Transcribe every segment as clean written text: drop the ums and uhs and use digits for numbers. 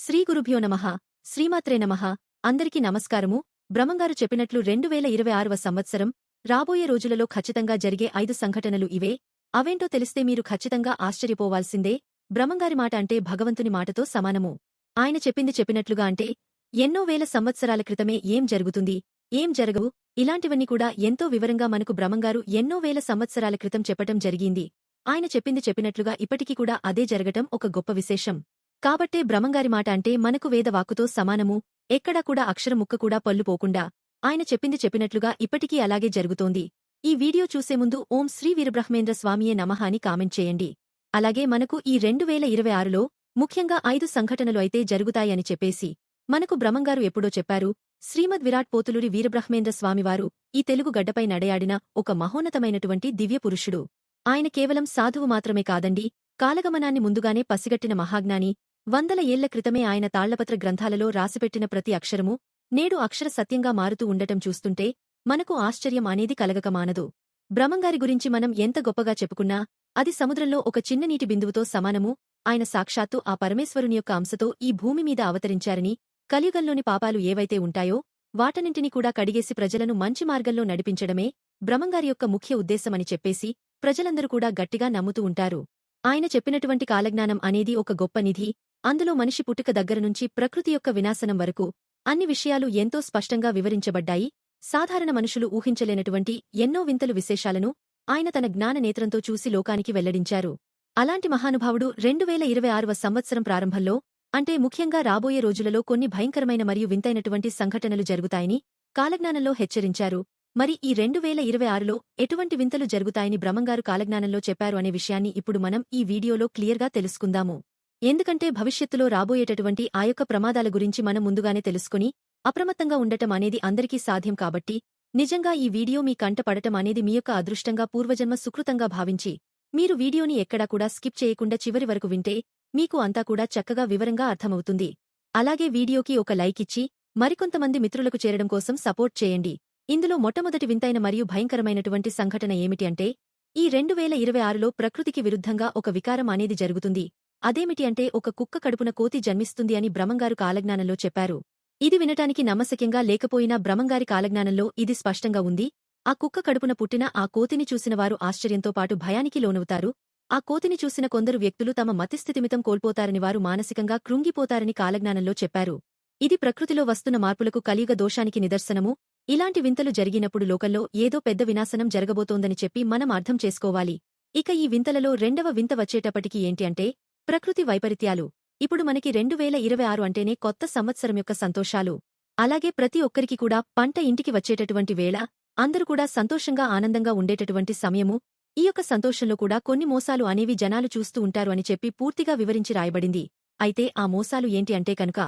శ్రీ గురుభ్యో నమః శ్రీమాత్రే నమః అందరికీ నమస్కారము. బ్రహ్మంగారు చెప్పినట్లు 2026వ సంవత్సరం రాబోయే రోజులలో ఖచ్చితంగా జరిగే 5 సంఘటనలు ఇవే. అవేంటో తెలిస్తే మీరు ఖచ్చితంగా ఆశ్చర్యపోవాల్సిందే. బ్రహ్మంగారి మాట అంటే భగవంతుని మాటతో సమానము. ఆయన చెప్పింది చెప్పినట్లుగా అంటే ఎన్నో వేల సంవత్సరాల క్రితమే ఏం జరుగుతుంది, ఏం జరగవు, ఇలాంటివన్నీ కూడా ఎంతో వివరంగా మనకు బ్రహ్మంగారు ఎన్నో వేల సంవత్సరాల క్రితం చెప్పటం జరిగింది. ఆయన చెప్పింది చెప్పినట్లుగా ఇప్పటికీ కూడా అదే జరగటం ఒక గొప్ప విశేషం. కాబట్టే బ్రహ్మంగారి మాట అంటే మనకు వేదవాక్కుతో సమానము. ఎక్కడా కూడా అక్షర ముక్క కూడా పళ్ళు పోకుండా ఆయన చెప్పింది చెప్పినట్లుగా ఇప్పటికీ అలాగే జరుగుతోంది. ఈ వీడియో చూసే ముందు ఓం శ్రీ వీరబ్రహ్మేంద్ర స్వామియే నమః అని కామెంట్ చేయండి. అలాగే మనకు ఈ 2026లో ముఖ్యంగా 5 సంఘటనలు అయితే జరుగుతాయని చెప్పేసి మనకు బ్రహ్మంగారు ఎప్పుడో చెప్పారు. శ్రీమద్ విరాట్ పోతులూరి వీరబ్రహ్మేంద్ర స్వామివారు ఈ తెలుగు గడ్డపై నడయాడిన ఒక మహోన్నతమైనటువంటి దివ్యపురుషుడు. ఆయన కేవలం సాధువు మాత్రమే కాదండి, కాలగమనాన్ని ముందుగానే పసిగట్టిన మహాజ్ఞాని. వందల ఏళ్ల క్రితమే ఆయన తాళ్లపత్ర గ్రంథాలలో రాసిపెట్టిన ప్రతి అక్షరము నేడు అక్షర సత్యంగా మారుతూ ఉండటం చూస్తుంటే మనకు ఆశ్చర్యం అనేది కలగక మానదు. బ్రహ్మంగారి గురించి మనం ఎంత గొప్పగా చెప్పుకున్నా అది సముద్రంలో ఒక చిన్న నీటి బిందువుతో సమానము. ఆయన సాక్షాత్తు ఆ పరమేశ్వరుని యొక్క అంశతో ఈ భూమి మీద అవతరించారని, కలియుగంలోని పాపాలు ఏవైతే ఉంటాయో వాటన్నింటినీ కూడా కడిగేసి ప్రజలను మంచి మార్గంలో నడిపించడమే బ్రహ్మంగారి యొక్క ముఖ్య ఉద్దేశమని చెప్పేసి ప్రజలందరూ కూడా గట్టిగా నమ్ముతూ ఉంటారు. ఆయన చెప్పినటువంటి కాలజ్ఞానం అనేది ఒక గొప్ప నిధి. అందులో మనిషి పుట్టుక దగ్గరనుంచి ప్రకృతి యొక్క వినాశనం వరకు అన్ని విషయాలు ఎంతో స్పష్టంగా వివరించబడ్డాయి. సాధారణ మనుషులు ఊహించలేనటువంటి ఎన్నో వింతలు విశేషాలను ఆయన తన జ్ఞాన నేత్రంతో చూసి లోకానికి వెల్లడించారు. అలాంటి మహానుభావుడు 2026వ సంవత్సరం ప్రారంభంలో అంటే ముఖ్యంగా రాబోయే రోజులలో కొన్ని భయంకరమైన మరియు వింతైనటువంటి సంఘటనలు జరుగుతాయని కాలజ్ఞానంలో హెచ్చరించారు. మరి ఈ 2026లో ఎటువంటి వింతలు జరుగుతాయని బ్రహ్మంగారు కాలజ్ఞానంలో చెప్పారు అనే విషయాన్ని ఇప్పుడు మనం ఈ వీడియోలో క్లియర్గా తెలుసుకుందాము. ఎందుకంటే భవిష్యత్తులో రాబోయేటటువంటి ఆ యొక్క ప్రమాదాల గురించి మనం ముందుగానే తెలుసుకుని అప్రమత్తంగా ఉండటం అనేది అందరికీ సాధ్యం. కాబట్టి నిజంగా ఈ వీడియో మీ కంట పడటం అనేది మీ యొక్క అదృష్టంగా, పూర్వజన్మ సుకృతంగా భావించి మీరు వీడియోని ఎక్కడా కూడా స్కిప్ చేయకుండా చివరి వరకు వింటే మీకు అంతా కూడా చక్కగా వివరంగా అర్థమవుతుంది. అలాగే వీడియోకి ఒక లైక్ ఇచ్చి మరికొంతమంది మిత్రులకు చేరడం కోసం సపోర్ట్ చేయండి. ఇందులో మొట్టమొదటి వింతైన మరియు భయంకరమైనటువంటి సంఘటన ఏమిటి అంటే ఈ 2026లో ప్రకృతికి విరుద్ధంగా ఒక వికారం అనేది జరుగుతుంది. అదేమిటి అంటే ఒక కుక్క కడుపున కోతి జన్మిస్తుంది అని బ్రహ్మంగారు కాలజ్ఞానంలో చెప్పారు. ఇది వినటానికి నమ్మశక్యంగా లేకపోయినా బ్రహ్మంగారి కాలజ్ఞానంలో ఇది స్పష్టంగా ఉంది. ఆ కుక్క కడుపున పుట్టిన ఆ కోతిని చూసినవారు ఆశ్చర్యంతో పాటు భయానికి లోనవుతారు. ఆ కోతిని చూసిన కొందరు వ్యక్తులు తమ మతిస్థితిమితం కోల్పోతారని, వారు మానసికంగా కృంగిపోతారని కాలజ్ఞానంలో చెప్పారు. ఇది ప్రకృతిలో వస్తున్న మార్పులకు, కలియుగ దోషానికి నిదర్శనము. ఇలాంటి వింతలు జరిగినప్పుడు లోకంలో ఏదో పెద్ద వినాశనం జరగబోతోందని చెప్పి మనం అర్థం చేసుకోవాలి. ఇక ఈ వింతలలో రెండవ వింత వచ్చేటప్పటికి ఏంటి అంటే ప్రకృతి వైపరీత్యాలు. ఇప్పుడు మనకి 2026 అంటేనే కొత్త సంవత్సరం యొక్క సంతోషాలు. అలాగే ప్రతి ఒక్కరికి కూడా పంట ఇంటికి వచ్చేటటువంటి వేళ, అందరూ కూడా సంతోషంగా ఆనందంగా ఉండేటటువంటి సమయము. ఈ యొక్క సంతోషంలో కూడా కొన్ని మోసాలు అనేవి జనాలు చూస్తూ ఉంటారు అని చెప్పి పూర్తిగా వివరించి రాయబడింది. అయితే ఆ మోసాలు ఏంటి అంటే కనుక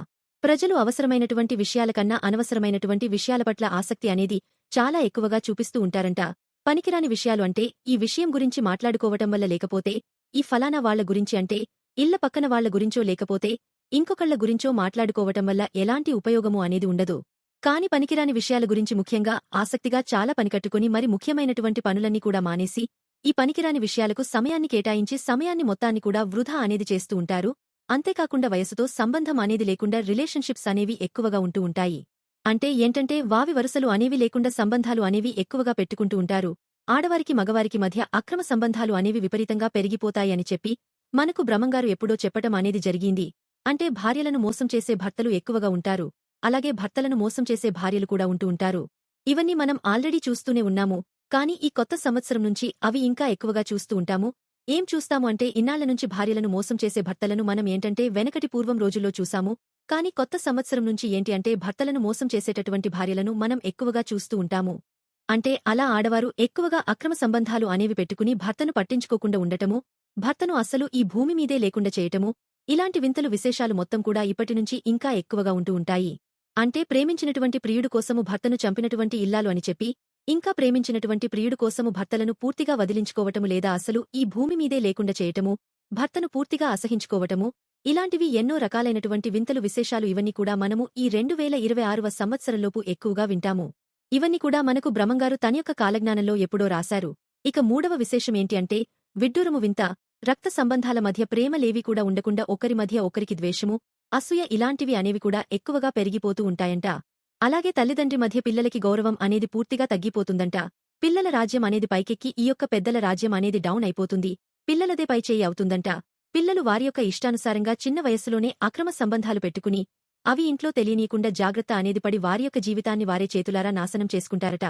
ప్రజలు అవసరమైనటువంటి విషయాల కన్నా అనవసరమైనటువంటి విషయాల పట్ల ఆసక్తి అనేది చాలా ఎక్కువగా చూపిస్తూ ఉంటారంట. పనికిరాని విషయాలు అంటే ఈ విషయం గురించి మాట్లాడుకోవటం వల్ల, లేకపోతే ఈ ఫలానా వాళ్ల గురించి అంటే ఇళ్ల పక్కన వాళ్ల గురించో, లేకపోతే ఇంకొకళ్ల గురించో మాట్లాడుకోవటం వల్ల ఎలాంటి ఉపయోగము అనేది ఉండదు. కాని పనికిరాని విషయాల గురించి ముఖ్యంగా ఆసక్తిగా చాలా పనికట్టుకుని మరి ముఖ్యమైనటువంటి పనులన్నీ కూడా మానేసి ఈ పనికిరాని విషయాలకు సమయాన్ని కేటాయించి సమయాన్ని మొత్తాన్ని కూడా వృధా అనేది చేస్తూ ఉంటారు. అంతేకాకుండా వయసుతో సంబంధం అనేది లేకుండా రిలేషన్షిప్స్ అనేవి ఎక్కువగా ఉంటూ ఉంటాయి. అంటే ఏంటంటే వావి వరుసలు అనేవి లేకుండా సంబంధాలు అనేవి ఎక్కువగా పెట్టుకుంటూ ఉంటారు. ఆడవారికి మగవారికి మధ్య అక్రమ సంబంధాలు అనేవి విపరీతంగా పెరిగిపోతాయని చెప్పి మనకు బ్రహ్మంగారు ఎప్పుడో చెప్పటం అనేది జరిగింది. అంటే భార్యలను మోసం చేసే భర్తలు ఎక్కువగా ఉంటారు. అలాగే భర్తలను మోసం చేసే భార్యలు కూడా ఉంటూ ఉంటారు. ఇవన్నీ మనం ఆల్రెడీ చూస్తూనే ఉన్నాము. కాని ఈ కొత్త సంవత్సరం నుంచి అవి ఇంకా ఎక్కువగా చూస్తూ ఉంటాము. ఏం చూస్తాము అంటే ఇన్నాళ్ల నుంచి భార్యలను మోసం చేసే భర్తలను మనం ఏంటంటే వెనకటి పూర్వం రోజుల్లో చూసాము. కాని కొత్త సంవత్సరం నుంచి ఏంటి అంటే భర్తలను మోసం చేసేటటువంటి భార్యలను మనం ఎక్కువగా చూస్తూ ఉంటాము. అంటే అలా ఆడవారు ఎక్కువగా అక్రమ సంబంధాలు అనేవి పెట్టుకుని భర్తను పట్టించుకోకుండా ఉండటము, భర్తను అస్సలు ఈ భూమి మీదే లేకుండా చేయటము, ఇలాంటి వింతలు విశేషాలు మొత్తం కూడా ఇప్పటినుంచి ఇంకా ఎక్కువగా ఉంటూ ఉంటాయి. అంటే ప్రేమించినటువంటి ప్రియుడు కోసము భర్తను చంపినటువంటి ఇల్లాలు అని చెప్పి, ఇంకా ప్రేమించినటువంటి ప్రియుడు కోసము భర్తలను పూర్తిగా వదిలించుకోవటము, లేదా అసలు ఈ భూమి మీదే లేకుండా చేయటము, భర్తను పూర్తిగా అసహించుకోవటము, ఇలాంటివి ఎన్నో రకాలైనటువంటి వింతలు విశేషాలు. ఇవన్నీ కూడా మనము ఈ 2026వ సంవత్సరంలోపు ఎక్కువగా వింటాము. ఇవన్నీ కూడా మనకు బ్రహ్మంగారు తన యొక్క కాలజ్ఞానంలో ఎప్పుడో రాశారు. ఇక మూడవ విశేషమేంటి అంటే విడ్డూరము వింత. రక్త సంబంధాల మధ్య ప్రేమలేవీ కూడా ఉండకుండా ఒకరి మధ్య ఒకరికి ద్వేషము, అసూయ ఇలాంటివి అనేవి కూడా ఎక్కువగా పెరిగిపోతూ ఉంటాయంట. అలాగే తల్లిదండ్రి మధ్య పిల్లలకి గౌరవం అనేది పూర్తిగా తగ్గిపోతుందంట. పిల్లల రాజ్యం అనేది పైకెక్కి ఈ యొక్క పెద్దల రాజ్యం అనేది డౌన్ అయిపోతుంది. పిల్లలదే పైచేయి అవుతుందంట. పిల్లలు వారి యొక్క ఇష్టానుసారంగా చిన్న వయస్సులోనే అక్రమ సంబంధాలు పెట్టుకుని అవి ఇంట్లో తెలియనీయకుండా జాగ్రత్త అనేది పడి వారి యొక్క జీవితాన్ని వారే చేతులారా నాశనం చేసుకుంటారట.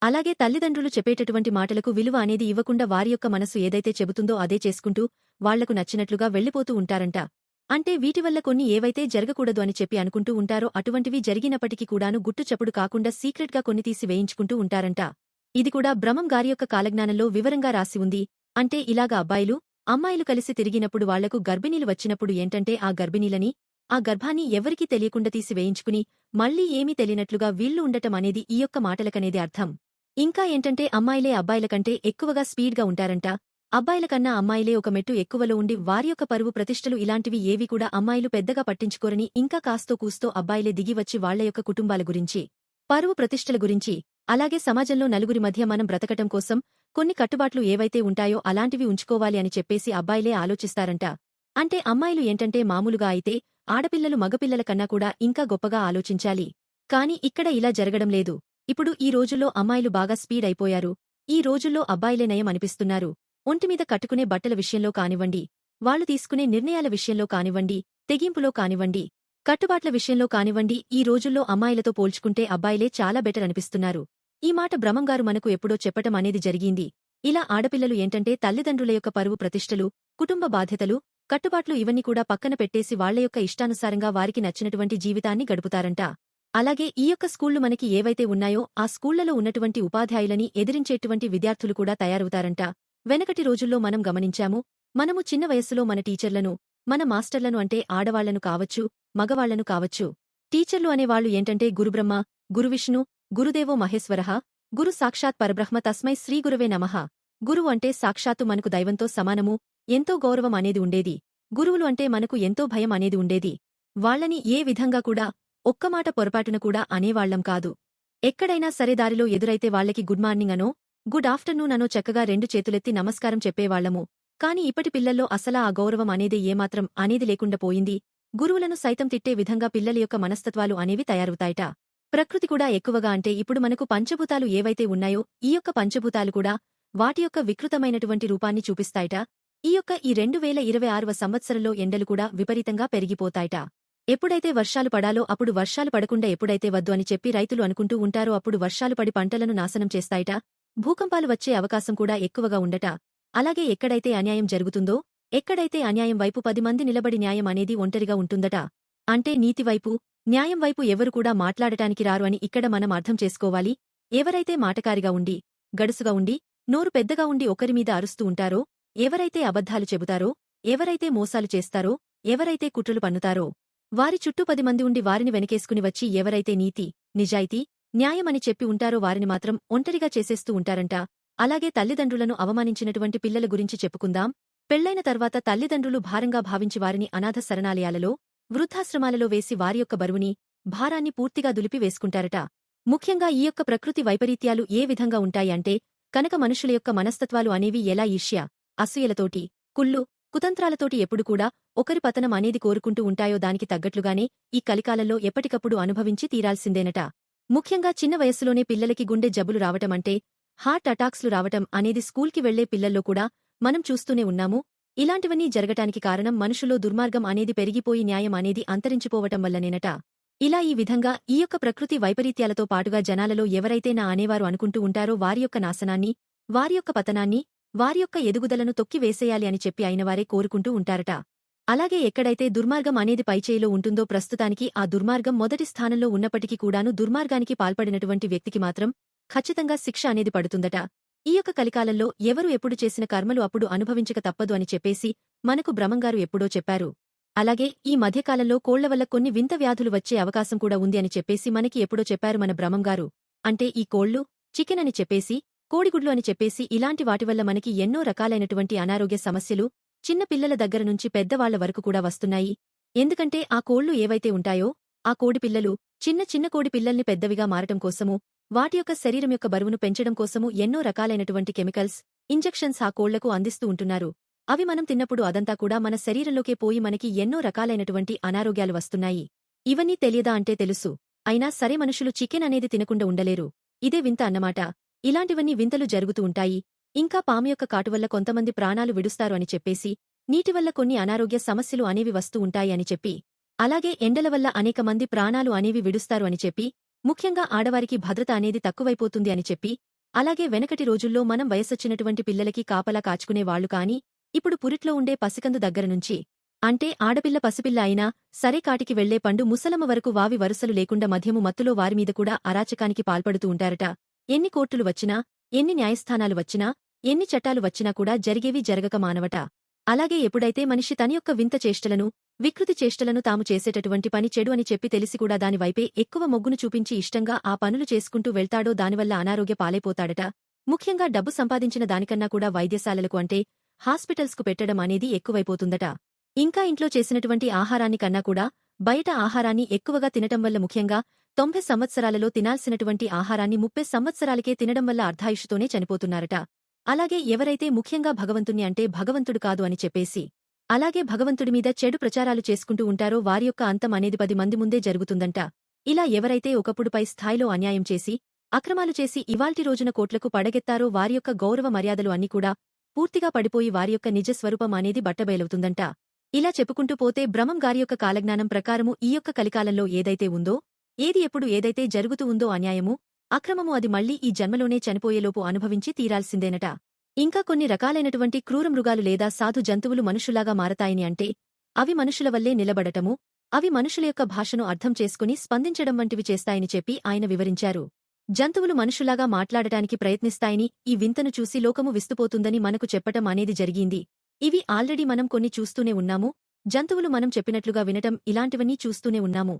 అలాగే తల్లిదండ్రులు చెప్పేటటువంటి మాటలకు విలువ అనేది ఇవ్వకుండా వారి యొక్క మనసు ఏదైతే చెబుతుందో అదే చేసుకుంటూ వాళ్లకు నచ్చినట్లుగా వెళ్లిపోతూ ఉంటారంట. అంటే వీటివల్ల కొన్ని ఏవైతే జరగకూడదు అని చెప్పి అనుకుంటూ ఉంటారో అటువంటివి జరిగినప్పటికీ కూడాను గుట్టుచప్పుడు కాకుండా సీక్రెట్గా కొన్ని తీసి వేయించుకుంటూ ఉంటారంట. ఇది కూడా బ్రహ్మం గారి యొక్క కాలజ్ఞానంలో వివరంగా రాసి ఉంది. అంటే ఇలాగా అబ్బాయిలు అమ్మాయిలు కలిసి తిరిగినప్పుడు వాళ్లకు గర్భిణీలు వచ్చినప్పుడు ఏంటంటే ఆ గర్భిణీలని ఆ గర్భాన్ని ఎవరికీ తెలియకుండా తీసి వేయించుకుని మళ్లీ ఏమీ తెలియనట్లుగా వీళ్లు ఉండటం అనేది ఈ యొక్క మాటలకనేది అర్థం. ఇంకా ఏంటంటే అమ్మాయిలే అబ్బాయిల కంటే ఎక్కువగా స్పీడ్గా ఉంటారంట. అబ్బాయిల కన్నా అమ్మాయిలే ఒక మెట్టు ఎక్కువలో ఉండి వారి యొక్క పరువు ప్రతిష్టలు ఇలాంటివి ఏవి కూడా అమ్మాయిలు పెద్దగా పట్టించుకోరని ఇంకా కాస్తో కూస్తో అబ్బాయిలే దిగివచ్చి వాళ్ల యొక్క కుటుంబాల గురించి పరువు ప్రతిష్టల గురించి అలాగే సమాజంలో నలుగురి మధ్య మనం బ్రతకటం కోసం కొన్ని కట్టుబాట్లు ఏవైతే ఉంటాయో అలాంటివి ఉంచుకోవాలి అని చెప్పేసి అబ్బాయిలే ఆలోచిస్తారంట. అంటే అమ్మాయిలు ఏంటంటే మామూలుగా అయితే ఆడపిల్లలు మగపిల్లల కన్నా కూడా ఇంకా గొప్పగా ఆలోచించాలి. కాని ఇక్కడ ఇలా జరగడం లేదు. ఇప్పుడు ఈ రోజుల్లో అమ్మాయిలు బాగా స్పీడ్ అయిపోయారు. ఈ రోజుల్లో అబ్బాయిలే నయం అనిపిస్తున్నారు. ఒంటిమీద కట్టుకునే బట్టల విషయంలో కానివ్వండి, వాళ్లు తీసుకునే నిర్ణయాల విషయంలో కానివ్వండి, తెగింపులో కానివ్వండి, కట్టుబాట్ల విషయంలో కానివ్వండి ఈ రోజుల్లో అమ్మాయిలతో పోల్చుకుంటే అబ్బాయిలే చాలా బెటర్ అనిపిస్తున్నారు. ఈ మాట బ్రహ్మంగారు మనకు ఎప్పుడో చెప్పటం అనేది జరిగింది. ఇలా ఆడపిల్లలు ఏంటంటే తల్లిదండ్రుల యొక్క పరువు ప్రతిష్టలు, కుటుంబ బాధ్యతలు, కట్టుబాట్లు ఇవన్నీ కూడా పక్కన పెట్టేసి వాళ్ల యొక్క ఇష్టానుసారంగా వారికి నచ్చినటువంటి జీవితాన్ని గడుపుతారంట. అలాగే ఈ యొక్క స్కూళ్లు మనకి ఏవైతే ఉన్నాయో ఆ స్కూళ్లలో ఉన్నటువంటి ఉపాధ్యాయులని ఎదిరించేటువంటి విద్యార్థులు కూడా తయారవుతారంట. వెనకటి రోజుల్లో మనం గమనించాము. మనము చిన్న వయస్సులో మన టీచర్లను, మన మాస్టర్లను అంటే ఆడవాళ్లను కావచ్చు, మగవాళ్లను కావచ్చు. టీచర్లు అనేవాళ్లు ఏంటంటే గురుబ్రహ్మ, గురువిష్ణు, గురుదేవో మహేశ్వరః, గురు సాక్షాత్ పరబ్రహ్మ తస్మై శ్రీగురవే నమః. గురువు అంటే సాక్షాత్తు మనకు దైవంతో సమానము, ఎంతో గౌరవం అనేది ఉండేది. గురువులు అంటే మనకు ఎంతో భయం అనేది ఉండేది. వాళ్లని ఏ విధంగా కూడా ఒక్కమాట పొరపాటున కూడా అనేవాళ్లం కాదు. ఎక్కడైనా సరే దారిలో ఎదురైతే వాళ్లకి గుడ్ మార్నింగ్ అనో, గుడ్ ఆఫ్టర్నూన్ అనో చక్కగా రెండు చేతులెత్తి నమస్కారం చెప్పేవాళ్లము. కాని ఇప్పటి పిల్లల్లో అసలా ఆ గౌరవం అనేది ఏమాత్రం అనేది లేకుండా పోయింది. గురువులను సైతం తిట్టే విధంగా పిల్లల యొక్క మనస్తత్వాలు అనేవి తయారవుతాయట. ప్రకృతి కూడా ఎక్కువగా అంటే ఇప్పుడు మనకు పంచభూతాలు ఏవైతే ఉన్నాయో ఈ యొక్క పంచభూతాలు కూడా వాటి యొక్క వికృతమైనటువంటి రూపాన్ని చూపిస్తాయట. ఈ యొక్క ఈ 2026వ సంవత్సరంలో ఎండలు కూడా విపరీతంగా పెరిగిపోతాయట. ఎప్పుడైతే వర్షాలు పడాలో అప్పుడు వర్షాలు పడకుండా ఎప్పుడైతే వద్దు అని చెప్పి రైతులు అనుకుంటూ ఉంటారో అప్పుడు వర్షాలు పడి పంటలను నాశనం చేస్తాయట. భూకంపాలు వచ్చే అవకాశం కూడా ఎక్కువగా ఉండట. అలాగే ఎక్కడైతే అన్యాయం జరుగుతుందో, ఎక్కడైతే అన్యాయం వైపు 10 మంది నిలబడి న్యాయం అనేది ఒంటరిగా ఉంటుందట. అంటే నీతివైపు, న్యాయం వైపు ఎవరు కూడా మాట్లాడటానికి రారు అని ఇక్కడ మనం అర్థం చేసుకోవాలి. ఎవరైతే మాటకారిగా ఉండి, గడుసుగా ఉండి, నోరు పెద్దగా ఉండి ఒకరిమీద అరుస్తూ ఉంటారో, ఎవరైతే అబద్ధాలు చెబుతారో, ఎవరైతే మోసాలు చేస్తారో, ఎవరైతే కుట్రలు పన్నుతారో, వారి చుట్టూ 10 మంది ఉండి వారిని వెనకేసుకుని వచ్చి ఎవరైతే నీతి, నిజాయితీ, న్యాయమని చెప్పి ఉంటారో వారిని మాత్రం ఒంటరిగా చేసేస్తూ ఉంటారంట. అలాగే తల్లిదండ్రులను అవమానించినటువంటి పిల్లల గురించి చెప్పుకుందాం. పెళ్లైన తర్వాత తల్లిదండ్రులు భారంగా భావించి వారిని అనాథ శరణాలయాలలో, వృద్ధాశ్రమాలలో వేసి వారి యొక్క బరువుని, భారాన్ని పూర్తిగా దులిపి వేసుకుంటారట. ముఖ్యంగా ఈ యొక్క ప్రకృతి వైపరీత్యాలు ఏ విధంగా ఉంటాయి అంటే కనుక మనుషుల యొక్క మనస్తత్వాలు అనేవి ఎలా ఈర్ష్య, అసూయలతోటి, కుళ్ళు, కుతంత్రాలతోటి ఎప్పుడు కూడా ఒకరి పతనం అనేది కోరుకుంటూ ఉంటాయో దానికి తగ్గట్లుగానే ఈ కలికాలంలో ఎప్పటికప్పుడు అనుభవించి తీరాల్సిందేనట. ముఖ్యంగా చిన్న వయస్సులోనే పిల్లలకి గుండె జబ్బులు రావటమంటే, హార్ట్ అటాక్స్లు రావటం అనేది స్కూల్కి వెళ్లే పిల్లల్లో కూడా మనం చూస్తూనే ఉన్నాము. ఇలాంటివన్నీ జరగటానికి కారణం మనుషుల్లో దుర్మార్గం అనేది పెరిగిపోయి న్యాయం అనేది అంతరించిపోవటం వల్లనేనట. ఇలా ఈ విధంగా ఈ యొక్క ప్రకృతి వైపరీత్యాలతో పాటుగా జనాలలో ఎవరైతే నా అనేవారు అనుకుంటూ ఉంటారో వారి యొక్క నాశనాన్ని, వారి యొక్క పతనాన్ని, వారి యొక్క ఎదుగుదలను తొక్కివేసేయాలి అని చెప్పి అయినవారే కోరుకుంటూ ఉంటారట. అలాగే ఎక్కడైతే దుర్మార్గం అనేది పైచేయిలో ఉంటుందో ప్రస్తుతానికి ఆ దుర్మార్గం మొదటి స్థానంలో ఉన్నప్పటికీ కూడాను దుర్మార్గానికి పాల్పడినటువంటి వ్యక్తికి మాత్రం ఖచ్చితంగా శిక్ష అనేది పడుతుందట. ఈ యొక్క కలికాలంలో ఎవరు ఎప్పుడు చేసిన కర్మలు అప్పుడు అనుభవించక తప్పదు అని చెప్పేసి మనకు బ్రహ్మంగారు ఎప్పుడో చెప్పారు. అలాగే ఈ మధ్యకాలంలో కోళ్ల వల్ల కొన్ని వింత వ్యాధులు వచ్చే అవకాశం కూడా ఉంది అని చెప్పేసి మనకి ఎప్పుడో చెప్పారు మన బ్రహ్మంగారు. అంటే ఈ కోళ్లు, చికెన్ అని చెప్పేసి, కోడిగుడ్లు అని చెప్పేసి ఇలాంటి వాటివల్ల మనకి ఎన్నో రకాలైనటువంటి అనారోగ్య సమస్యలు చిన్న పిల్లల దగ్గర నుంచి పెద్దవాళ్ల వరకు కూడా వస్తున్నాయి. ఎందుకంటే ఆ కోళ్లు ఏవైతే ఉంటాయో ఆ కోడి పిల్లలు చిన్న చిన్న కోడి పిల్లల్ని పెద్దవిగా మారటం కోసము, వాటి యొక్క శరీరం యొక్క బరువును పెంచడం కోసము ఎన్నో రకాలైనటువంటి కెమికల్స్, ఇంజెక్షన్స్ ఆ కోళ్లకు అందిస్తూ ఉంటున్నారు. అవి మనం తిన్నప్పుడు అదంతా కూడా మన శరీరంలోకే పోయి మనకి ఎన్నో రకాలైనటువంటి అనారోగ్యాలు వస్తున్నాయి. ఇవన్నీ తెలియదా అంటే తెలుసు. అయినా సరే మనుషులు చికెన్ అనేది తినకుండా ఉండలేరు. ఇదే వింత అన్నమాట. ఇలాంటివన్నీ వింతలు జరుగుతూ ఉంటాయి. ఇంకా పాము యొక్క కాటు వల్ల కొంతమంది ప్రాణాలు విడుస్తారు అని చెప్పేసి, నీటి వల్ల కొన్ని అనారోగ్య సమస్యలు అనేవి వస్తూ ఉంటాయి అని చెప్పి, అలాగే ఎండల వల్ల అనేక మంది ప్రాణాలు అనేవి విడుస్తారు అని చెప్పి, ముఖ్యంగా ఆడవారికి భద్రత అనేది తక్కువైపోతుంది అని చెప్పి, అలాగే వెనకటి రోజుల్లో మనం వయసొచ్చినటువంటి పిల్లలకి కాపలా కాచుకునేవాళ్లు కాని, ఇప్పుడు పురిట్లో ఉండే పసికందు దగ్గర నుంచి, అంటే ఆడపిల్ల పసిపిల్ల అయినా సరే కాటికి వెళ్లే పండు ముసలమ్మ వరకు వావి వరుసలు లేకుండా మధ్యము మత్తులో వారిమీద కూడా అరాచకానికి పాల్పడుతూ ఉంటారట. ఎన్ని కోర్టులు వచ్చినా, ఎన్ని న్యాయస్థానాలు వచ్చినా, ఎన్ని చట్టాలు వచ్చినా కూడా జరిగేవి జరగక మానవట. అలాగే ఎప్పుడైతే మనిషి తన యొక్క వింత చేష్టలను, వికృతి చేష్టలను తాము చేసేటటువంటి పని చెడు అని చెప్పి తెలిసి కూడా దానివైపే ఎక్కువ మొగ్గును చూపించి ఇష్టంగా ఆ పనులు చేసుకుంటూ వెళ్తాడో దానివల్ల అనారోగ్య పాలైపోతాడట. ముఖ్యంగా డబ్బు సంపాదించిన దానికన్నా కూడా వైద్యశాలలకు అంటే హాస్పిటల్స్కు పెట్టడం అనేది ఎక్కువైపోతుందట. ఇంకా ఇంట్లో చేసినటువంటి ఆహారాన్ని కన్నా కూడా బయట ఆహారాన్ని ఎక్కువగా తినటం వల్ల, ముఖ్యంగా 90 సంవత్సరాలలో తినాల్సినటువంటి ఆహారాన్ని 30 సంవత్సరాలకే తినడం వల్ల అర్ధాయుషుతోనే చనిపోతున్నారట. అలాగే ఎవరైతే ముఖ్యంగా భగవంతుణ్ణి అంటే భగవంతుడు కాదు అని చెప్పేసి, అలాగే భగవంతుడి మీద చెడు ప్రచారాలు చేసుకుంటూ ఉంటారో వారి యొక్క అంతం అనేది 10 మంది ముందే జరుగుతుందంట. ఇలా ఎవరైతే ఒకప్పుడు పై స్థాయిలో అన్యాయం చేసి, అక్రమాలు చేసి ఇవాల్టి రోజున కోట్లకు పడగెత్తారో వారి యొక్క గౌరవ మర్యాదలు అన్నీ కూడా పూర్తిగా పడిపోయి వారి యొక్క నిజ స్వరూపం అనేది బట్టబయలవుతుందంట. ఇలా చెప్పుకుంటూ పోతే బ్రహ్మం గారి యొక్క కాలజ్ఞానం ప్రకారము ఈ యొక్క కలికాలంలో ఏదైతే ఉందో, ఏది ఎప్పుడు ఏదైతే జరుగుతూ ఉందో అన్యాయము, అక్రమము అది మళ్లీ ఈ జన్మలోనే చనిపోయేలోపు అనుభవించి తీరాల్సిందేనట. ఇంకా కొన్ని రకాలైనటువంటి క్రూర మృగాలు లేదా సాధు జంతువులు మనుషుల్లాగా మారతాయని అంటే, అవి మనుషుల వల్లే నిలబడటము, అవి మనుషుల యొక్క భాషను అర్థం చేసుకుని స్పందించడం వంటివి చేస్తాయని చెప్పి ఆయన వివరించారు. జంతువులు మనుషులాగా మాట్లాడటానికి ప్రయత్నిస్తాయని, ఈ వింతను చూసి లోకము విస్తుపోతుందని మనకు చెప్పటం అనేది జరిగింది. ఇవి ఆల్రెడీ మనం కొన్ని చూస్తూనే ఉన్నాము. జంతువులు మనం చెప్పినట్లుగా వినటం ఇలాంటివన్నీ చూస్తూనే ఉన్నాము.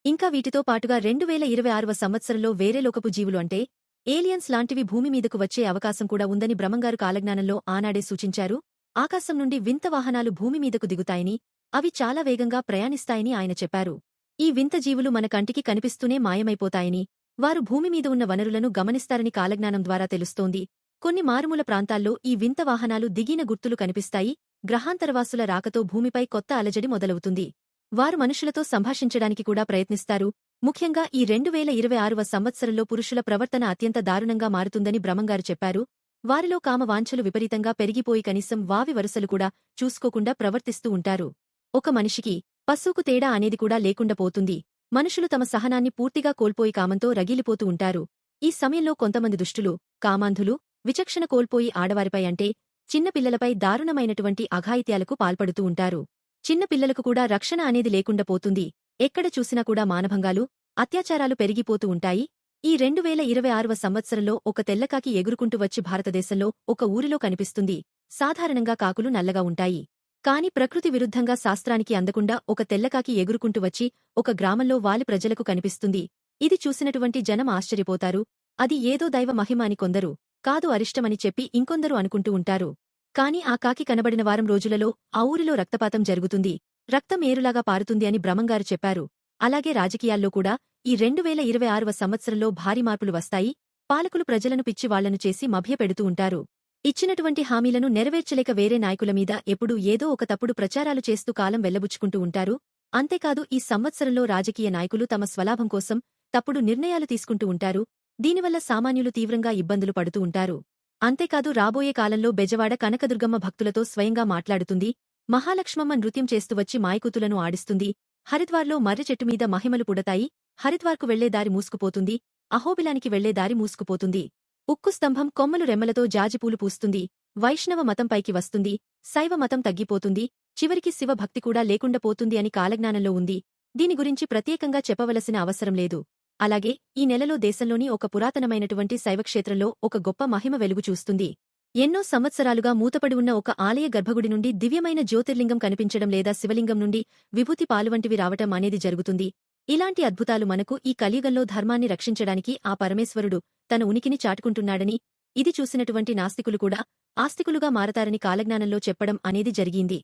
ఇంకా వీటితో పాటుగా 2026వ సంవత్సరంలో వేరే లోకపు జీవులు అంటే ఏలియన్స్ లాంటివి భూమి మీదకు వచ్చే అవకాశం కూడా ఉందని బ్రహ్మంగారు కాలజ్ఞానంలో ఆనాడే సూచించారు. ఆకాశం నుండి వింత వాహనాలు భూమి మీదకు దిగుతాయని, అవి చాలా వేగంగా ప్రయాణిస్తాయని ఆయన చెప్పారు. ఈ వింత జీవులు మన కంటికి కనిపిస్తూనే మాయమైపోతాయని, వారు భూమి మీద ఉన్న వనరులను గమనిస్తారని కాలజ్ఞానం ద్వారా తెలుస్తోంది. కొన్ని మారుమూల ప్రాంతాల్లో ఈ వింత వాహనాలు దిగిన గుర్తులు కనిపిస్తాయి. గ్రహాంతరవాసుల రాకతో భూమిపై కొత్త అలజడి మొదలవుతుంది. వారు మనుషులతో సంభాషించడానికి కూడా ప్రయత్నిస్తారు. ముఖ్యంగా ఈ 2026వ సంవత్సరంలో పురుషుల ప్రవర్తన అత్యంత దారుణంగా మారుతుందని బ్రహ్మంగారు చెప్పారు. వారిలో కామవాంఛలు విపరీతంగా పెరిగిపోయి కనీసం వావి వరుసలు కూడా చూసుకోకుండా ప్రవర్తిస్తూ ఉంటారు. ఒక మనిషికి, పశువుకు తేడా అనేది కూడా లేకుండా పోతుంది. మనుషులు తమ సహనాన్ని పూర్తిగా కోల్పోయి కామంతో రగిలిపోతూ ఉంటారు. ఈ సమయంలో కొంతమంది దుష్టులు, కామాంధులు విచక్షణ కోల్పోయి ఆడవారిపై అంటే చిన్నపిల్లలపై దారుణమైనటువంటి అఘాయిత్యాలకు పాల్పడుతూ ఉంటారు. చిన్న పిల్లలకు కూడా రక్షణ అనేది లేకుండా పోతుంది. ఎక్కడ చూసినా కూడా మానభంగాలు, అత్యాచారాలు పెరిగిపోతూ ఉంటాయి. ఈ 2026వ సంవత్సరంలో ఒక తెల్లకాకి ఎగురుకుంటూ వచ్చి భారతదేశంలో ఒక ఊరిలో కనిపిస్తుంది. సాధారణంగా కాకులు నల్లగా ఉంటాయి. కాని ప్రకృతి విరుద్ధంగా శాస్త్రానికి అందకుండా ఒక తెల్లకాకి ఎగురుకుంటూ వచ్చి ఒక గ్రామంలో వాలి ప్రజలకు కనిపిస్తుంది. ఇది చూసినటువంటి జనం ఆశ్చర్యపోతారు. అది ఏదో దైవ మహిమ అని కొందరు, కాదు అరిష్టమని చెప్పి ఇంకొందరు అనుకుంటూ ఉంటారు. కాని ఆ కాకి కనబడిన వారం రోజులలో ఆ ఊరిలో రక్తపాతం జరుగుతుంది. రక్తం ఏరులాగా పారుతుంది అని బ్రహ్మంగారు చెప్పారు. అలాగే రాజకీయాల్లో కూడా ఈ 2026వ సంవత్సరంలో భారీ మార్పులు వస్తాయి. పాలకులు ప్రజలను పిచ్చివాళ్లను చేసి మభ్యపెడుతూ ఉంటారు. ఇచ్చినటువంటి హామీలను నెరవేర్చలేక వేరే నాయకుల మీద ఎప్పుడూ ఏదో ఒక తప్పుడు ప్రచారాలు చేస్తూ కాలం వెళ్లబుచ్చుకుంటూ ఉంటారు. అంతేకాదు ఈ సంవత్సరంలో రాజకీయ నాయకులు తమ స్వలాభం కోసం తప్పుడు నిర్ణయాలు తీసుకుంటూ ఉంటారు. దీనివల్ల సామాన్యులు తీవ్రంగా ఇబ్బందులు పడుతూ ఉంటారు. అంతేకాదు రాబోయే కాలంలో బెజవాడ కనకదుర్గమ్మ భక్తులతో స్వయంగా మాట్లాడుతుంది. మహాలక్ష్మమ్మ నృత్యం చేస్తూ వచ్చి మాయకూతులను ఆడిస్తుంది. హరిద్వార్లో మర్రి చెట్టుమీద మహిమలు పుడతాయి. హరిద్వార్కు వెళ్లే దారి మూసుకుపోతుంది. అహోబిలానికి వెళ్లే దారి మూసుకుపోతుంది. ఉక్కు స్తంభం కొమ్మలు రెమ్మలతో జాజిపూలు పూస్తుంది. వైష్ణవ మతం పైకి వస్తుంది. శైవ మతం తగ్గిపోతుంది. చివరికి శివ భక్తి కూడా లేకుండా పోతుంది అని కాలజ్ఞానంలో ఉంది. దీని గురించి ప్రత్యేకంగా చెప్పవలసిన అవసరం లేదు. అలాగే ఈ నెలలో దేశంలోని ఒక పురాతనమైనటువంటి శైవక్షేత్రంలో ఒక గొప్ప మహిమ వెలుగు చూస్తుంది. ఎన్నో సంవత్సరాలుగా మూతపడి ఉన్న ఒక ఆలయ గర్భగుడి నుండి దివ్యమైన జ్యోతిర్లింగం కనిపించడం లేదా శివలింగం నుండి విభూతి పాలువంటివి రావటం అనేది జరుగుతుంది. ఇలాంటి అద్భుతాలు మనకు ఈ కలియుగంలో ధర్మాన్ని రక్షించడానికి ఆ పరమేశ్వరుడు తన ఉనికిని చాటుకుంటున్నాడని, ఇది చూసినటువంటి నాస్తికులు కూడా ఆస్తికులుగా మారతారని కాలజ్ఞానంలో చెప్పడం అనేది జరిగింది.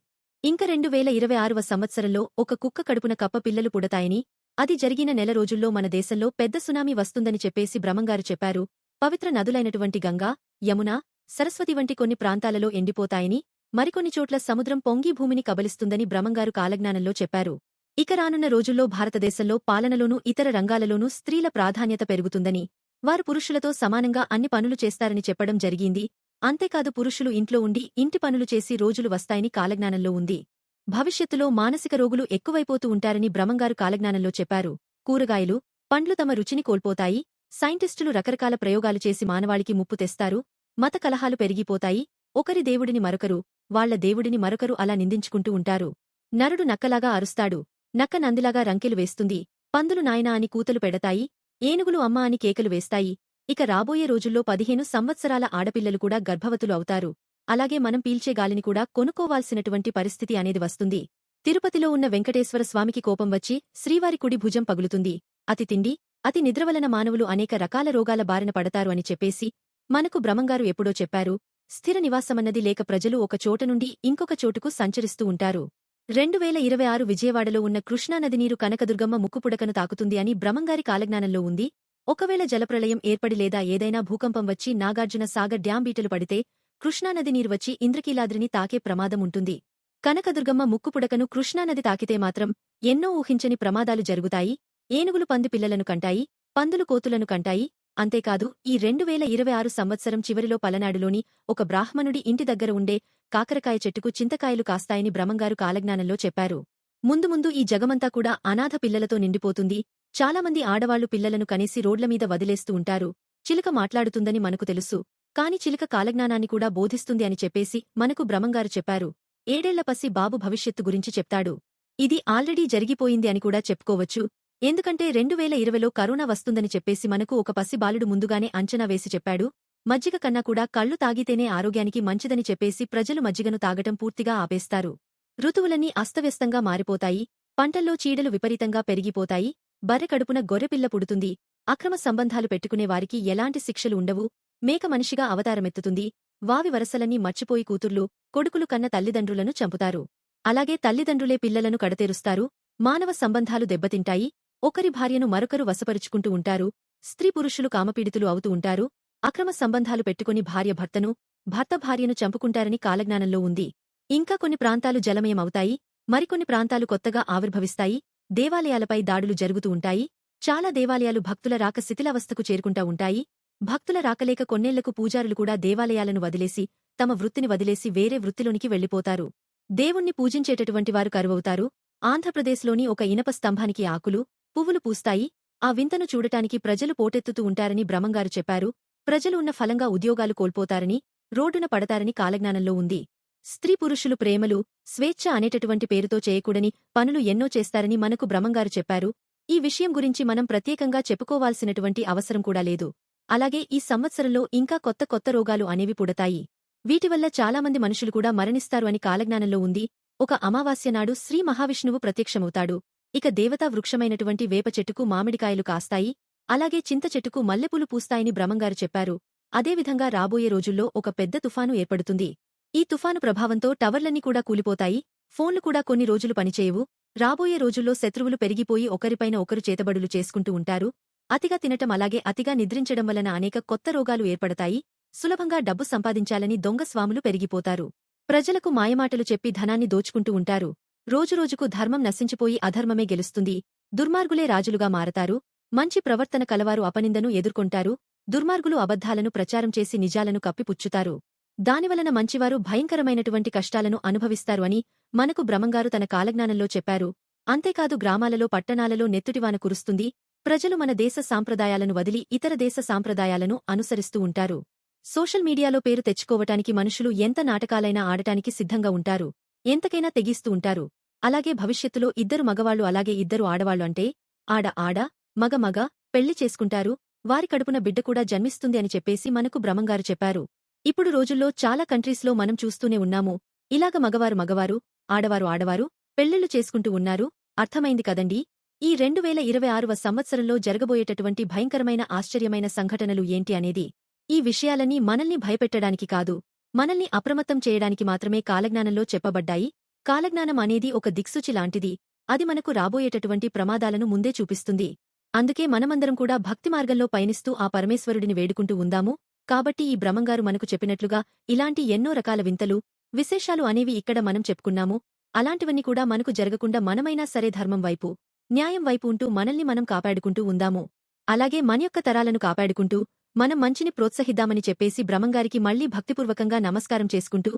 ఇంక 2026వ సంవత్సరంలో ఒక కుక్క కడుపున కప్ప పిల్లలు పుడతాయని, అది జరిగిన నెల రోజుల్లో మన దేశంలో పెద్ద సునామీ వస్తుందని చెప్పేసి బ్రహ్మంగారు చెప్పారు. పవిత్ర నదులైనటువంటి గంగా, యమున, సరస్వతి వంటి కొన్ని ప్రాంతాలలో ఎండిపోతాయని, మరికొన్ని చోట్ల సముద్రం పొంగి భూమిని కబలిస్తుందని బ్రహ్మంగారు కాలజ్ఞానంలో చెప్పారు. ఇక రానున్న రోజుల్లో భారతదేశంలో పాలనలోనూ ఇతర రంగాలలోనూ స్త్రీల ప్రాధాన్యత పెరుగుతుందని, వారు పురుషులతో సమానంగా అన్ని పనులు చేస్తారని చెప్పడం జరిగింది. అంతేకాదు పురుషులు ఇంట్లో ఉండి ఇంటి పనులు చేసి రోజులు వస్తాయని కాలజ్ఞానంలో ఉంది. భవిష్యత్తులో మానసిక రోగులు ఎక్కువైపోతూ ఉంటారని బ్రహ్మంగారు కాలజ్ఞానంలో చెప్పారు. కూరగాయలు, పండ్లు తమ రుచిని కోల్పోతాయి. సైంటిస్టులు రకరకాల ప్రయోగాలు చేసి మానవాళికి ముప్పు తెస్తారు. మత కలహాలు పెరిగిపోతాయి. ఒకరి దేవుడిని మరొకరు, వాళ్ల దేవుడిని మరొకరు అలా నిందించుకుంటూ ఉంటారు. నరుడు నక్కలాగా అరుస్తాడు. నక్క నందిలాగా రంకెలు వేస్తుంది. పందులు నాయనా అని కూతలు పెడతాయి. ఏనుగులు అమ్మ అని కేకలు వేస్తాయి. ఇక రాబోయే రోజుల్లో 15 సంవత్సరాల ఆడపిల్లలు కూడా గర్భవతులు అవుతారు. అలాగే మనం పీల్చే గాలిని కూడా కొనుక్కోవాల్సినటువంటి పరిస్థితి అనేది వస్తుంది. తిరుపతిలో ఉన్న వెంకటేశ్వర స్వామికి కోపం వచ్చి శ్రీవారి కుడి భుజం పగులుతుంది. అతి తిండి, అతి నిద్ర వలన మానవులు అనేక రకాల రోగాల బారిన పడతారు అని చెప్పేసి మనకు బ్రహ్మంగారు ఎప్పుడో చెప్పారు. స్థిర నివాసమన్నది లేక ప్రజలు ఒక చోట నుండి ఇంకొక చోటుకు సంచరిస్తూ ఉంటారు. 2026 విజయవాడలో ఉన్న కృష్ణానది నీరు కనకదుర్గమ్మ ముక్కుపుడకను తాకుతుంది అని బ్రహ్మంగారి కాలజ్ఞానంలో ఉంది. ఒకవేళ జలప్రళయం ఏర్పడి లేదా ఏదైనా భూకంపం వచ్చి నాగార్జున సాగర్ డ్యాం బీటలు పడితే కృష్ణానది నీరు వచ్చి ఇంద్రకీలాద్రిని తాకే ప్రమాదం ఉంటుంది. కనకదుర్గమ్మ ముక్కుపుడకను కృష్ణానది తాకితే మాత్రం ఎన్నో ఊహించని ప్రమాదాలు జరుగుతాయి. ఏనుగులు పంది పిల్లలను కంటాయి. పందులు కోతులను కంటాయి. అంతేకాదు ఈ 2026 సంవత్సరం చివరిలో పలనాడులోని ఒక బ్రాహ్మణుడి ఇంటి దగ్గర ఉండే కాకరకాయ చెట్టుకు చింతకాయలు కాస్తాయని బ్రహ్మంగారు కాలజ్ఞానంలో చెప్పారు. ముందు ముందు ఈ జగమంతా కూడా అనాథ పిల్లలతో నిండిపోతుంది. చాలామంది ఆడవాళ్లు పిల్లలను కనేసి రోడ్లమీద వదిలేస్తూ ఉంటారు. చిలుక మాట్లాడుతుందని మనకు తెలుసు. కాని చిలుక కాలజ్ఞానాన్ని కూడా బోధిస్తుంది అని చెప్పేసి మనకు బ్రహ్మంగారు చెప్పారు. 7 ఏళ్ల పసి బాబు భవిష్యత్తు గురించి చెప్తాడు. ఇది ఆల్రెడీ జరిగిపోయింది అని కూడా చెప్పుకోవచ్చు. ఎందుకంటే 2020లో కరోనా వస్తుందని చెప్పేసి మనకు ఒక పసి బాలుడు ముందుగానే అంచనా వేసి చెప్పాడు. మజ్జిగ కన్నా కూడా కళ్ళు తాగితేనే ఆరోగ్యానికి మంచిదని చెప్పేసి ప్రజలు మజ్జిగను తాగటం పూర్తిగా ఆపేస్తారు. ఋతువులన్నీ అస్తవ్యస్తంగా మారిపోతాయి. పంటల్లో చీడలు విపరీతంగా పెరిగిపోతాయి. బర్రె కడుపున గొర్రెపిల్ల పుడుతుంది. అక్రమ సంబంధాలు పెట్టుకునే వారికి ఎలాంటి శిక్షలు ఉండవు. మేక మనిషిగా అవతారమెత్తుతుంది. వావి వరసలన్నీ మర్చిపోయి కూతుర్లు, కొడుకులు కన్న తల్లిదండ్రులను చంపుతారు. అలాగే తల్లిదండ్రులే పిల్లలను కడతేరుస్తారు. మానవ సంబంధాలు దెబ్బతింటాయి. ఒకరి భార్యను మరొకరు వశపరుచుకుంటూ ఉంటారు. స్త్రీ పురుషులు కామపీడితులు అవుతూ ఉంటారు. అక్రమ సంబంధాలు పెట్టుకుని భార్య భర్తను, భర్త భార్యను చంపుకుంటారని కాలజ్ఞానంలో ఉంది. ఇంకా కొన్ని ప్రాంతాలు జలమయమవుతాయి. మరికొన్ని ప్రాంతాలు కొత్తగా ఆవిర్భవిస్తాయి. దేవాలయాలపై దాడులు జరుగుతూ ఉంటాయి. చాలా దేవాలయాలు భక్తుల రాక శిథిలావస్థకు చేరుకుంటా ఉంటాయి. భక్తుల రాకలేక కొన్నేళ్లకు పూజారులు కూడా దేవాలయాలను వదిలేసి, తమ వృత్తిని వదిలేసి వేరే వృత్తిలోనికి వెళ్లిపోతారు. దేవుణ్ణి పూజించేటటువంటి వారు కరువవుతారు. ఆంధ్రప్రదేశ్లోని ఒక ఇనప స్తంభానికి ఆకులు, పువ్వులు పూస్తాయి. ఆ వింతను చూడటానికి ప్రజలు పోటెత్తుతూ ఉంటారని బ్రహ్మంగారు చెప్పారు. ప్రజలు ఉన్న ఫలంగా ఉద్యోగాలు కోల్పోతారని, రోడ్డున పడతారని కాలజ్ఞానంలో ఉంది. స్త్రీ పురుషులు ప్రేమలు, స్వేచ్ఛ అనేటటువంటి పేరుతో చేయకూడని పనులు ఎన్నో చేస్తారని మనకు బ్రహ్మంగారు చెప్పారు. ఈ విషయం గురించి మనం ప్రత్యేకంగా చెప్పుకోవాల్సినటువంటి అవసరం కూడా లేదు. అలాగే ఈ సంవత్సరంలో ఇంకా కొత్త కొత్త రోగాలు అనేవి పుడతాయి. వీటివల్ల చాలామంది మనుషులు కూడా మరణిస్తారు అని కాలజ్ఞానంలో ఉంది. ఒక అమావాస్య నాడు శ్రీ మహావిష్ణువు ప్రత్యక్షమవుతాడు. ఇక దేవతా వృక్షమైనటువంటి వేప చెట్టుకు మామిడికాయలు కాస్తాయి. అలాగే చింత చెట్టుకు మల్లెపూలు పూస్తాయని బ్రహ్మంగారు చెప్పారు. అదేవిధంగా రాబోయే రోజుల్లో ఒక పెద్ద తుఫాను ఏర్పడుతుంది. ఈ తుఫాను ప్రభావంతో టవర్లన్నీ కూడా కూలిపోతాయి. ఫోన్లు కూడా కొన్ని రోజులు పనిచేయవు. రాబోయే రోజుల్లో శత్రువులు పెరిగిపోయి ఒకరిపైన ఒకరు చేతబడులు చేసుకుంటూ ఉంటారు. అతిగా తినటం అలాగే అతిగా నిద్రించడం వలన అనేక కొత్త రోగాలు ఏర్పడతాయి. సులభంగా డబ్బు సంపాదించాలని దొంగ స్వాములు పెరిగిపోతారు. ప్రజలకు మాయమాటలు చెప్పి ధనాన్ని దోచుకుంటూ ఉంటారు. రోజురోజుకు ధర్మం నశించిపోయి అధర్మమే గెలుస్తుంది. దుర్మార్గులే రాజులుగా మారతారు. మంచి ప్రవర్తన కలవారు అపనిందను ఎదుర్కొంటారు. దుర్మార్గులు అబద్ధాలను ప్రచారం చేసి నిజాలను కప్పిపుచ్చుతారు. దానివలన మంచివారు భయంకరమైనటువంటి కష్టాలను అనుభవిస్తారు అని మనకు బ్రహ్మంగారు తన కాలజ్ఞానంలో చెప్పారు. అంతేకాదు గ్రామాలలో పట్టణాలలో నెత్తుటివాన కురుస్తుంది. ప్రజలు మన దేశ సాంప్రదాయాలను వదిలి ఇతర దేశ సాంప్రదాయాలను అనుసరిస్తూ ఉంటారు. సోషల్ మీడియాలో పేరు తెచ్చుకోవటానికి మనుషులు ఎంత నాటకాలైనా ఆడటానికి సిద్ధంగా ఉంటారు. ఎంతకైనా తెగిస్తూ ఉంటారు. అలాగే భవిష్యత్తులో ఇద్దరు మగవాళ్లు అలాగే ఇద్దరు ఆడవాళ్లు అంటే ఆడ ఆడ, మగ మగ పెళ్లి చేసుకుంటారు. వారి కడుపున బిడ్డ కూడా జన్మిస్తుంది అని చెప్పేసి మనకు బ్రహ్మంగారు చెప్పారు. ఇప్పుడు రోజుల్లో చాలా కంట్రీస్లో మనం చూస్తూనే ఉన్నాము. ఇలాగ మగవారు మగవారు, ఆడవారు ఆడవారు పెళ్లిళ్లు చేసుకుంటూ ఉన్నారు. అర్థమైంది కదండీ. ఈ 2026వ సంవత్సరంలో జరగబోయేటటువంటి భయంకరమైన ఆశ్చర్యమైన సంఘటనలు ఏంటి అనేది. ఈ విషయాలన్నీ మనల్ని భయపెట్టడానికి కాదు, మనల్ని అప్రమత్తం చేయడానికి మాత్రమే కాలజ్ఞానంలో చెప్పబడ్డాయి. కాలజ్ఞానం అనేది ఒక దిక్సూచి లాంటిది. అది మనకు రాబోయేటటువంటి ప్రమాదాలను ముందే చూపిస్తుంది. అందుకే మనమందరం కూడా భక్తి మార్గంలో పయనిస్తూ ఆ పరమేశ్వరుడిని వేడుకుంటూ ఉందాము. కాబట్టి ఈ బ్రహ్మంగారు మనకు చెప్పినట్లుగా ఇలాంటి ఎన్నో రకాల వింతలు, విశేషాలు అనేవి ఇక్కడ మనం చెప్పుకున్నాము. అలాంటివన్నీ కూడా మనకు జరగకుండా మనమైనా సరే ధర్మం వైపు, న్యాయం వైపు ఉంటూ మనల్ని మనం కాపాడుకుంటూ ఉందాము. అలాగే మన యొక్క తరాలను కాపాడుకుంటూ, మనం మంచిని ప్రోత్సహిద్దామని చెప్పేసి బ్రహ్మంగారికి మళ్లీ భక్తిపూర్వకంగా నమస్కారం చేసుకుంటూ,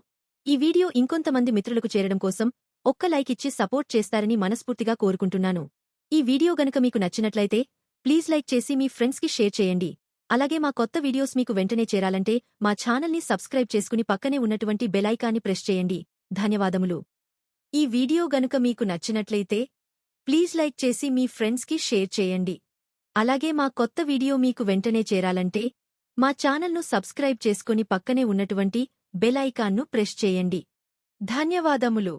ఈ వీడియో ఇంకొంతమంది మిత్రులకు చేరడం కోసం ఒక్క లైక్ ఇచ్చి సపోర్ట్ చేస్తారని మనస్ఫూర్తిగా కోరుకుంటున్నాను. ఈ వీడియో గనుక మీకు నచ్చినట్లయితే ప్లీజ్ లైక్ చేసి మీ ఫ్రెండ్స్కి షేర్ చేయండి. అలాగే మా కొత్త వీడియోస్ మీకు వెంటనే చేరాలంటే మా ఛానల్ని సబ్స్క్రైబ్ చేసుకుని పక్కనే ఉన్నటువంటి బెల్ ఐకాన్ని ప్రెస్ చేయండి. ధన్యవాదములు. ఈ వీడియో గనుక మీకు నచ్చినట్లయితే ప్లీజ్ లైక్ చేసి మీ ఫ్రెండ్స్కి షేర్ చేయండి. అలాగే మా కొత్త వీడియో మీకు వెంటనే చేరాలంటే మా ఛానల్ను సబ్స్క్రైబ్ చేసుకుని పక్కనే ఉన్నటువంటి బెల్ ఐకాన్ను ప్రెస్ చేయండి. ధన్యవాదములు.